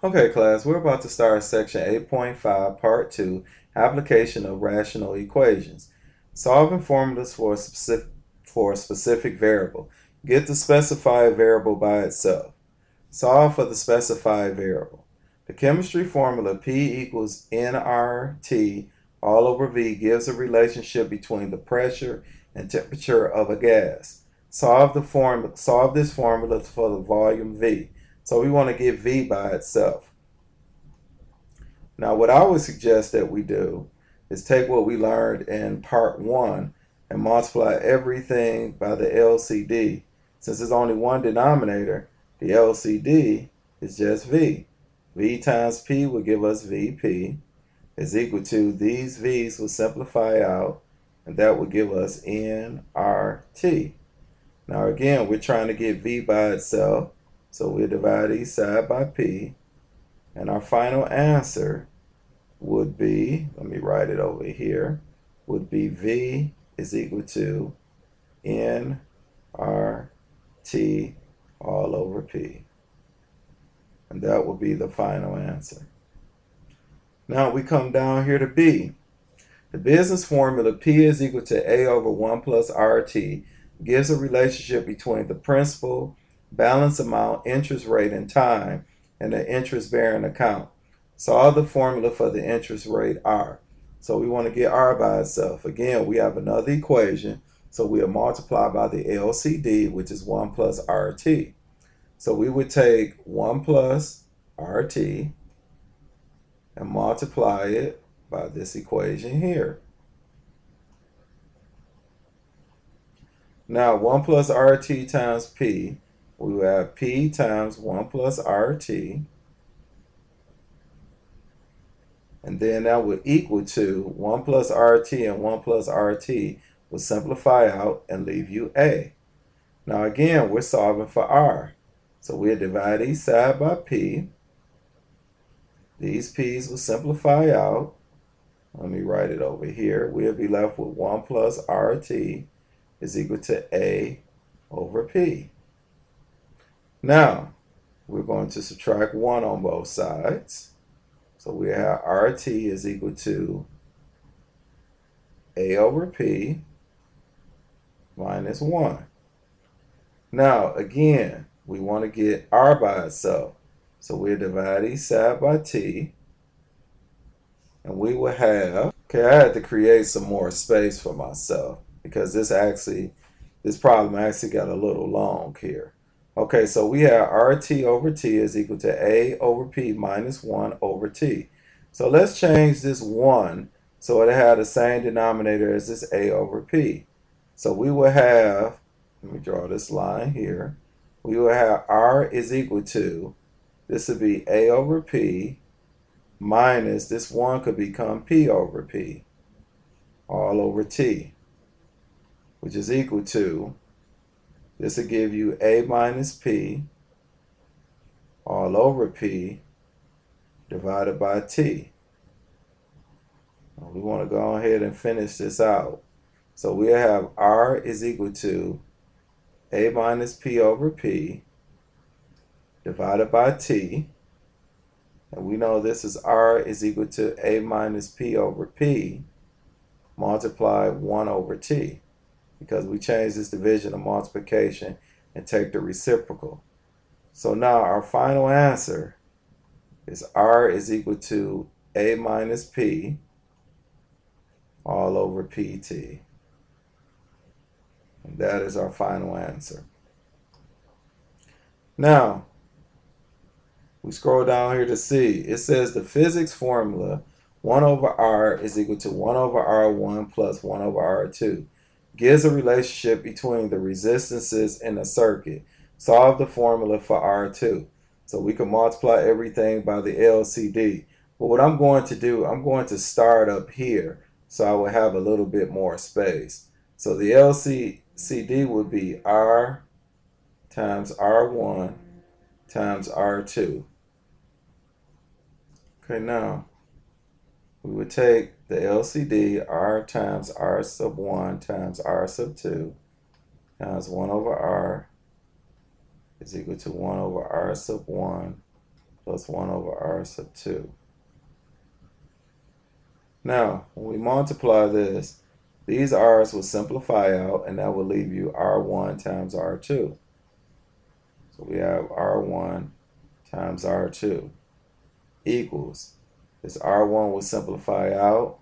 Okay, class, we're about to start section 8.5, part 2, application of rational equations. Solving formulas for a specific variable. Get the specified variable by itself. Solve for the specified variable. The chemistry formula P equals nRT all over V gives a relationship between the pressure and temperature of a gas. Solve this formula for the volume V. So we want to get V by itself. Now, what I would suggest that we do is take what we learned in part 1 and multiply everything by the LCD. Since there's only one denominator, the LCD is just V. V times P will give us VP is equal to, these V's will simplify out, and that will give us nRT. Now again, we're trying to get V by itself, so we'll divide each side by P, and our final answer would be, let me write it over here, would be V is equal to nRT all over P. And that will be the final answer. Now we come down here to B. The business formula P is equal to A over 1 plus RT gives a relationship between the principal, balance amount, interest rate, and time in the interest-bearing account. Solve the formula for the interest rate R. So we want to get R by itself. Again, we have another equation, so we'll multiply by the LCD, which is 1 plus RT. So we would take 1 plus RT and multiply it by this equation here. Now 1 plus RT times P, we will have P times 1 plus RT, and then that would equal to 1 plus RT, and 1 plus RT will simplify out and leave you A. Now again, we're solving for R. So we'll divide each side by P. These P's will simplify out. Let me write it over here. We'll be left with 1 plus RT is equal to A over P. Now, we're going to subtract 1 on both sides. So we have RT is equal to A over P minus 1. Now, again, we want to get R by itself. So we'll divide each side by T. And we will have, okay, I had to create some more space for myself because this problem actually got a little long here. Okay, so we have RT over T is equal to A over P minus 1 over T. So let's change this 1 so it had the same denominator as this A over P. So we will have, let me draw this line here. We will have R is equal to, this would be A over P minus, this 1 could become P over P all over T, which is equal to, this will give you A minus P all over P divided by T. We want to go ahead and finish this out. So we'll have R is equal to A minus P over P divided by T. And we know this is R is equal to A minus P over P multiplied 1 over T, because we change this division to multiplication and take the reciprocal. So now our final answer is R is equal to A minus P all over PT. And that is our final answer. Now, we scroll down here to see, it says the physics formula 1 over R is equal to 1 over R1 plus 1 over R2 gives a relationship between the resistances in a circuit. Solve the formula for R2. So we can multiply everything by the LCD. But what I'm going to do, I'm going to start up here so I will have a little bit more space. So the LCD would be R times R1 times R2. Okay, now we would take the LCD, R times R sub 1 times R sub 2 times 1 over R is equal to 1 over R sub 1 plus 1 over r sub 2. Now, when we multiply this, these r's will simplify out, and that will leave you r1 times r2. So we have r1 times r2 equals, this r1 will simplify out,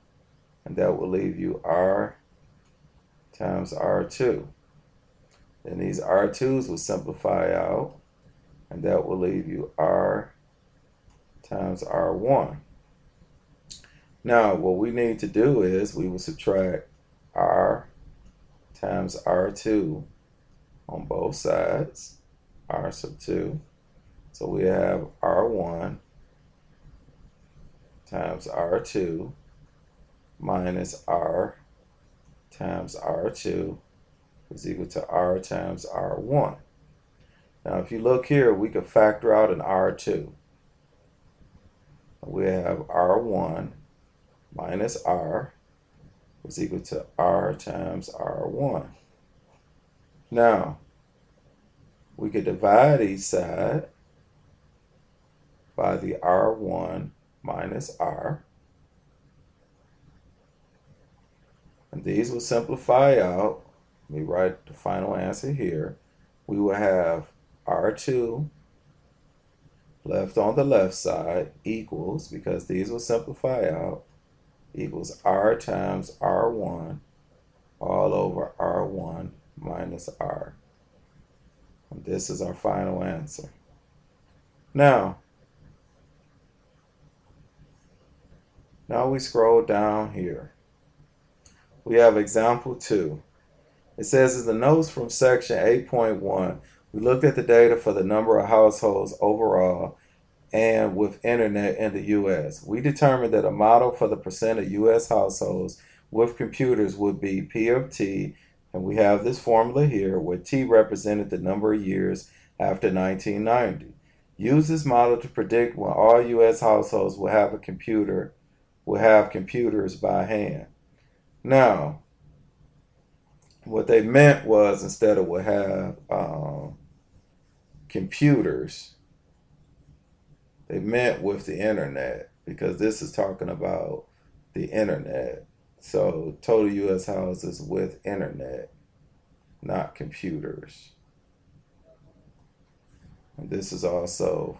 and that will leave you r times r2. Then these r2's will simplify out, and that will leave you r times r1. Now, what we need to do is we will subtract r times r2 on both sides, r sub 2. So we have r1 times r2 minus r times r2 is equal to r times r1. Now, if you look here, we could factor out an r2. We have r1 minus r is equal to r times r1. Now, we could divide each side by the r1 minus r. And these will simplify out. Let me write the final answer here. We will have r2 left on the left side equals, because these will simplify out, equals r times r1 all over r1 minus r. And this is our final answer. Now we scroll down here. We have example 2. It says, in the notes from section 8.1, we looked at the data for the number of households overall and with internet in the U.S. We determined that a model for the percent of U.S. households with computers would be P of T, and we have this formula here where T represented the number of years after 1990. Use this model to predict when all U.S. households will have computers by hand. Now, what they meant was, instead of will have computers, they meant with the internet, because this is talking about the internet. So total U.S. houses with internet, not computers. And this is also,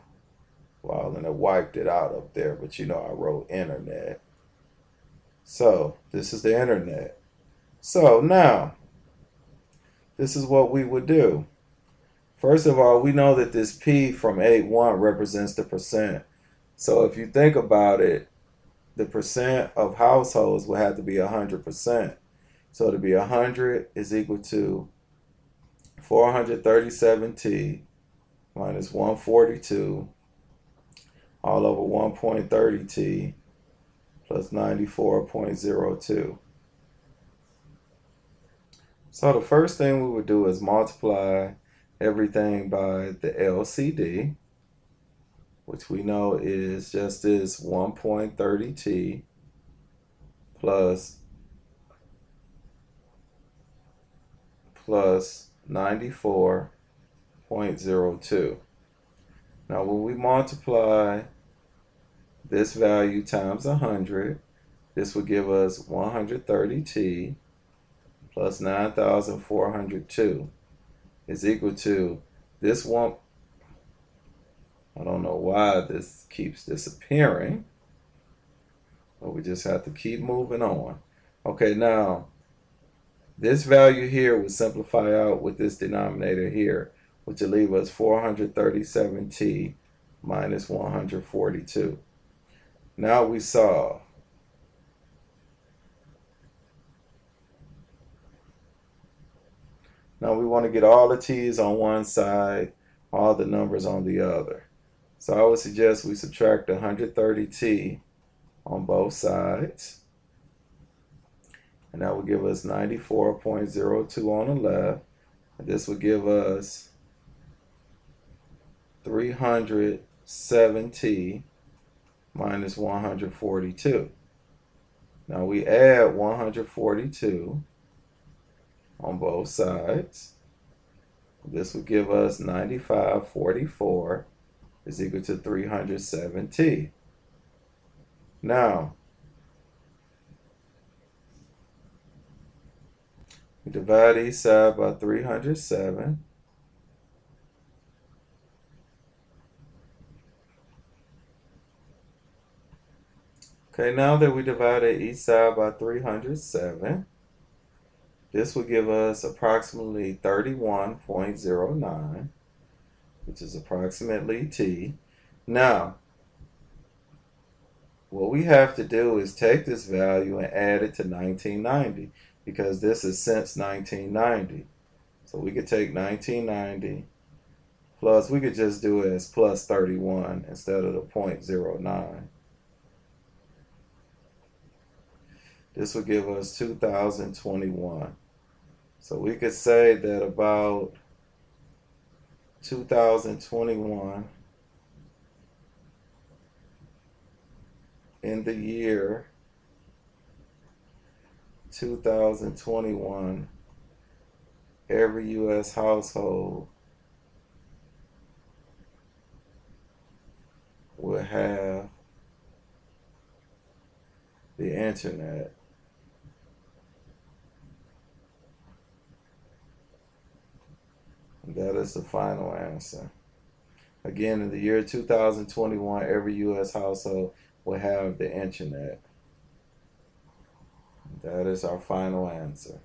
well, and I wiped it out up there, but you know I wrote internet. So this is the internet. So now, this is what we would do. First of all, we know that this P from 8.1 represents the percent. So if you think about it, the percent of households will have to be 100%. So to be 100 is equal to 437T minus 142 all over 1.30T plus 94.02. So the first thing we would do is multiply everything by the LCD, which we know is just this 1.30T plus 94.02. Now when we multiply this value times 100, this would give us 130T plus 9,402 is equal to this one. I don't know why this keeps disappearing, but we just have to keep moving on. Okay, now this value here would simplify out with this denominator here, which will leave us 437T minus 142. Now we solve. Now we want to get all the T's on one side, all the numbers on the other. So I would suggest we subtract 130T on both sides. And that would give us 94.02 on the left. And this would give us 307T minus 142. Now we add 142 on both sides. This would give us 95.44 is equal to 307T. Now, we divide each side by 307. Okay, now that we divided each side by 307, this will give us approximately 31.09, which is approximately T. Now, what we have to do is take this value and add it to 1990, because this is since 1990. So we could take 1990 plus, we could just do it as plus 31 instead of the 0.09. This would give us 2021. So we could say that about 2021, in the year 2021, every U.S. household will have the internet. And that is the final answer. Again, in the year 2021, every U.S. household will have the internet. That is our final answer.